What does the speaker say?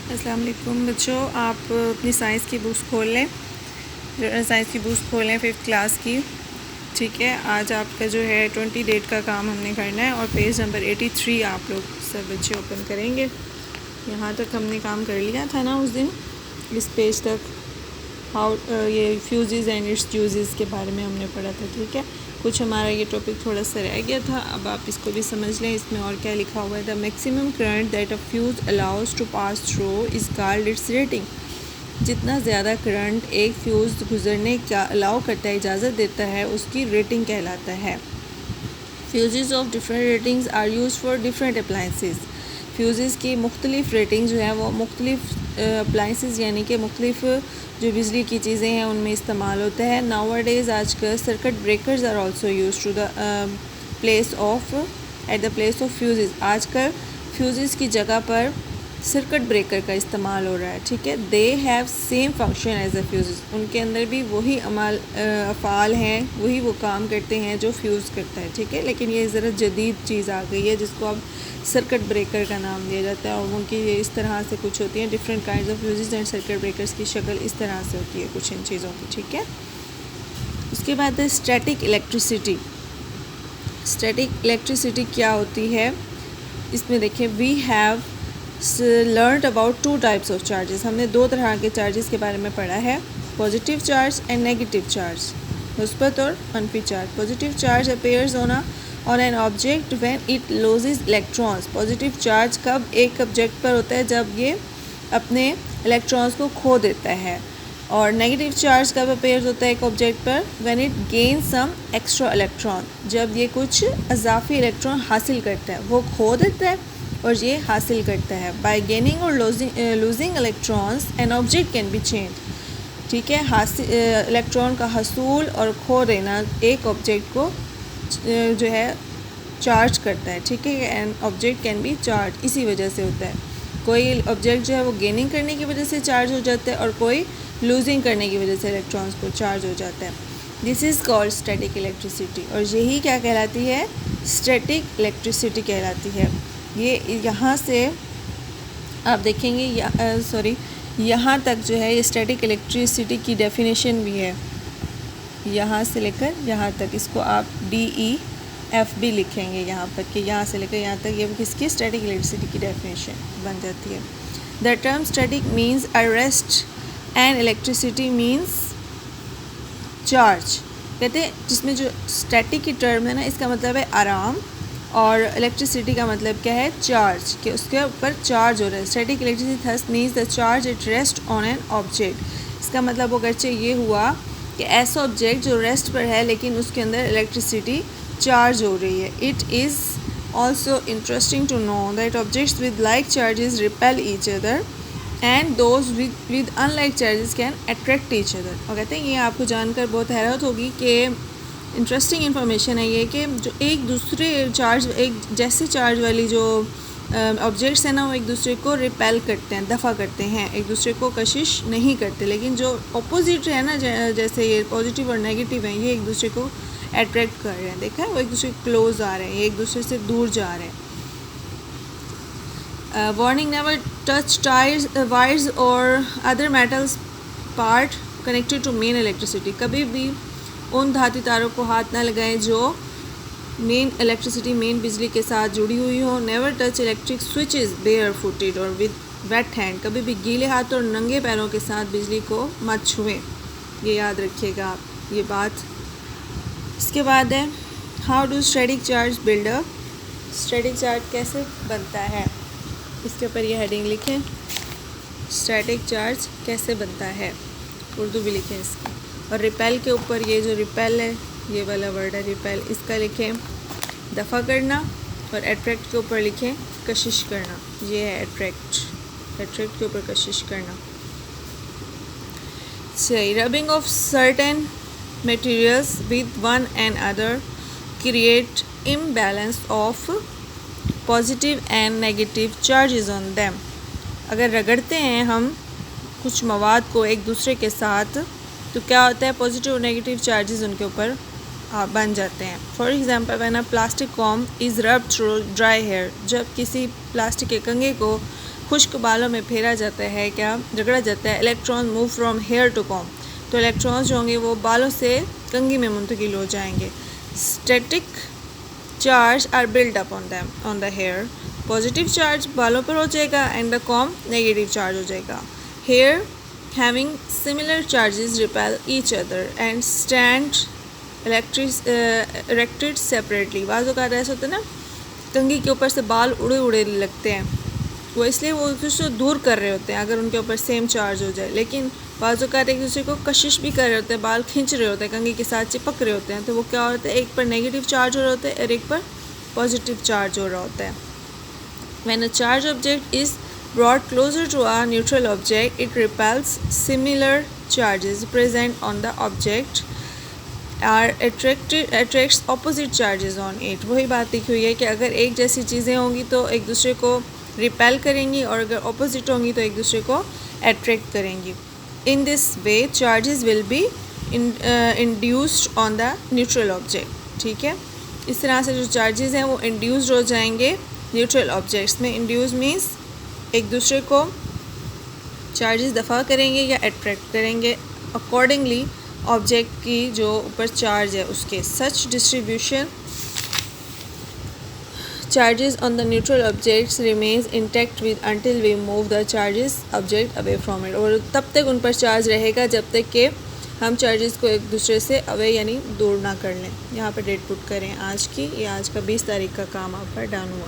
अस्सलाम वालेकुम बच्चों, आप अपनी साइंस की बुक्स खोल लें। साइंस की बुक्स खोलें 5th क्लास की। ठीक है, आज आपका जो है 20 डेट का काम हमने करना है और पेज नंबर 83 आप लोग सब बच्चे ओपन करेंगे। यहाँ तक हमने काम कर लिया था ना उस दिन, इस पेज तक हाउ ये फ्यूजेस एंड इट्स यूजेस के बारे में हमने पढ़ा था। ठीक है, कुछ हमारा ये टॉपिक थोड़ा सा रह गया था, अब आप इसको भी समझ लें। इसमें और क्या लिखा हुआ है, the maximum current that a fuse allows to pass through is called its rating. जितना ज़्यादा करंट एक फ्यूज़ गुजरने का अलाउ करता है, इजाज़त देता है, उसकी रेटिंग कहलाता है। Fuses of different ratings are use for different appliances. Fuses की मुख्तलिफ रेटिंग जो है वो मुख्तलिफ अप्लाइंसेस यानी कि मुख्तलिफ जो बिजली की चीज़ें हैं उनमें इस्तेमाल होता है। नाउअडेज़ आजकल circuit breakers are also used to the place of at the place of fuses. आजकल फ्यूज़ेस की जगह पर सर्किट ब्रेकर का इस्तेमाल हो रहा है। ठीक है, they have same function as a fuses. उनके अंदर भी वही अफ़ाल हैं, वही वो काम करते हैं जो फ्यूज़ करता है। ठीक है, लेकिन ये ज़रा जदीद चीज़ आ गई है जिसको अब सर्किट ब्रेकर का नाम दिया जाता है और उनकी ये इस तरह से कुछ होती हैं। Different kinds of fuses and circuit breakers की शक्ल इस तरह से होती है कुछ इन चीज़ों की। ठीक है, उसके बाद है स्टैटिक इलेक्ट्रिसिटी। स्टैटिक इलेक्ट्रिसिटी क्या होती है, इसमें देखें, we have learned about 2 types of charges. हमने 2 तरह के चार्जेस के बारे में पढ़ा है, positive charge and negative charge, मुस्बत और मनफी charge. Positive charge appears on an object when it loses electrons. Positive charge कब एक ऑब्जेक्ट पर होता है, जब ये अपने इलेक्ट्रॉन्स को खो देता है। और नेगेटिव चार्ज कब अपेयर होता है एक ऑब्जेक्ट पर, when it gain some extra electron. जब ये कुछ इजाफी इलेक्ट्रॉन हासिल करता है, वो खो देता है और ये हासिल करता है। बाय गेनिंग और losing electrons an object can be change. ठीक है, इलेक्ट्रॉन का हसूल और खो देना एक ऑब्जेक्ट को जो है चार्ज करता है। ठीक है, an object can be charge इसी वजह से होता है। कोई ऑब्जेक्ट जो है वो गेनिंग करने की वजह से चार्ज हो जाता है और कोई लूजिंग करने की वजह से इलेक्ट्रॉन्स को चार्ज हो जाता है। This is called static electricity, और यही क्या कहलाती है, स्टैटिक इलेक्ट्रिसिटी कहलाती है। ये यहाँ से आप देखेंगे, यहाँ तक जो है ये स्टैटिक इलेक्ट्रिसिटी की डेफिनेशन भी है, यहाँ से लेकर यहाँ तक। इसको आप DEF भी लिखेंगे यहाँ पर कि यहाँ से लेकर यहाँ तक ये किसकी स्टैटिक इलेक्ट्रिसिटी की डेफिनेशन बन जाती है। The term static means arrest and electricity means charge. कहते हैं जिसमें जो स्टैटिक की टर्म है ना, इसका मतलब है आराम, और इलेक्ट्रिसिटी का मतलब क्या है, चार्ज, कि उसके ऊपर चार्ज हो रहा है। Static electricity thus means the charge it rest on an object. इसका मतलब वो अगरचे ये हुआ कि ऐसा ऑब्जेक्ट जो रेस्ट पर है लेकिन उसके अंदर इलेक्ट्रिसिटी चार्ज हो रही है। It is also interesting to know that objects with like charges repel each other and those with unlike charges can attract each other. और कहते हैं ये आपको जानकर बहुत हैरत होगी कि इंटरेस्टिंग इन्फॉर्मेशन है ये, कि जो एक दूसरे चार्ज, एक जैसे चार्ज वाली जो ऑब्जेक्ट्स हैं ना, वो एक दूसरे को रिपेल करते हैं, दफ़ा करते हैं, एक दूसरे को कशिश नहीं करते। लेकिन जो अपोजिट है ना, जैसे ये पॉजिटिव और नेगेटिव हैं, ये एक दूसरे को अट्रैक्ट कर रहे हैं। देखा है, वो एक दूसरे के क्लोज आ रहे हैं, ये एक दूसरे से दूर जा रहे हैं। Warning, never touch tyres, wires और other metals part connected to main electricity. कभी भी उन धातु तारों को हाथ ना लगाएं जो मेन इलेक्ट्रिसिटी, मेन बिजली के साथ जुड़ी हुई हो। Never touch electric switches bare footed और विद वेट हैंड। कभी भी गीले हाथ और नंगे पैरों के साथ बिजली को मत छुएं। ये याद रखिएगा आप ये बात। इसके बाद है, how do static charge buildup. Static charge कैसे बनता है, इसके ऊपर ये हेडिंग लिखें, स्टैटिक चार्ज कैसे बनता है, उर्दू भी लिखें इसकी। और रिपेल के ऊपर ये जो रिपेल है, ये वाला वर्ड है रिपेल, इसका लिखें दफ़ा करना, और अट्रैक्ट के ऊपर लिखें कशिश करना। ये है अट्रैक्ट, अट्रैक्ट के ऊपर कशिश करना। सही, rubbing of certain materials with one and other create imbalance of positive and negative charges on them. अगर रगड़ते हैं हम कुछ मवाद को एक दूसरे के साथ, तो क्या होता है, पॉजिटिव और नेगेटिव चार्जेस उनके ऊपर बन जाते हैं। For example, when a plastic comb is rubbed through dry hair. जब किसी प्लास्टिक के कंघे को खुश्क बालों में फेरा जाता है, क्या रगड़ा जाता है, electron move from hair to comb, तो इलेक्ट्रॉन्स जो होंगे वो बालों से कंघी में मुंतकिल हो जाएंगे। Static charge are build up on the hair, positive charge बालों पर हो जाएगा and the comb negative charge हो जाएगा। Hair having similar charges repel each other and stand erected separately. बाज़ औक़ात ऐसा होता है ना, कंघी के ऊपर से बाल उड़े उड़े लगते हैं, वो इसलिए वो एक दूसरे को दूर कर रहे होते हैं अगर उनके ऊपर सेम चार्ज हो जाए। लेकिन बाज़ औक़ात एक दूसरे को कशिश भी कर रहे होते हैं, बाल खींच रहे होते हैं, कंघी के साथ चिपक रहे होते हैं, तो वो क्या होता है, एक पर नेगेटिव चार्ज हो रहा होता है और एक पर पॉजिटिव चार्ज हो रहा होता है। When a charged object is brought closer to a neutral object, it repels similar charges present on the object are attracts opposite charges on it। वही बात लिखी हुई है कि अगर एक जैसी चीज़ें होंगी तो एक दूसरे को रिपेल करेंगी और अगर ऑपोजिट होंगी तो एक दूसरे को अट्रैक्ट करेंगी। In this way charges will be induced on the neutral object. ठीक है, इस तरह से जो चार्जेस हैं वो इंड्यूस्ड हो जाएंगे न्यूट्रल ऑब्जेक्ट्स में। इंड्यूस मीन्स एक दूसरे को चार्जेस दफ़ा करेंगे या अट्रैक्ट करेंगे अकॉर्डिंगली ऑब्जेक्ट की जो ऊपर चार्ज है उसके। सच distribution charges on the neutral objects remains intact with until we move the charges object away from it। और तब तक उन पर चार्ज रहेगा जब तक कि हम चार्जेस को एक दूसरे से अवे यानी दूर ना कर लें। यहाँ पर डेट पुट करें आज की, ये आज का 20 तारीख का काम आप पर डन हुआ।